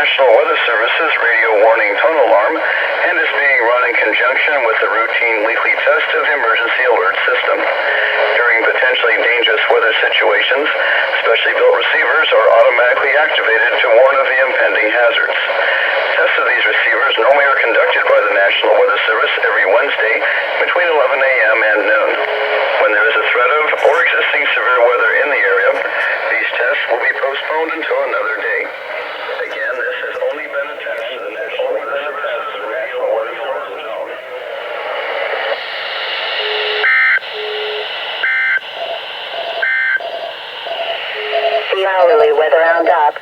National Weather Service's radio warning tone alarm and is being run in conjunction with the routine weekly test of the emergency alert system. During potentially dangerous weather situations, specially built receivers are automatically activated to warn of the impending hazards. Tests of these receivers normally are conducted by the National Weather Service every Wednesday between 11 a.m. and noon. When there is a threat of or existing severe weather in the area, these tests will be postponed until another day. Again, this has only been a test to the National Weather Service's National Weather Service zone. The hourly weather roundup.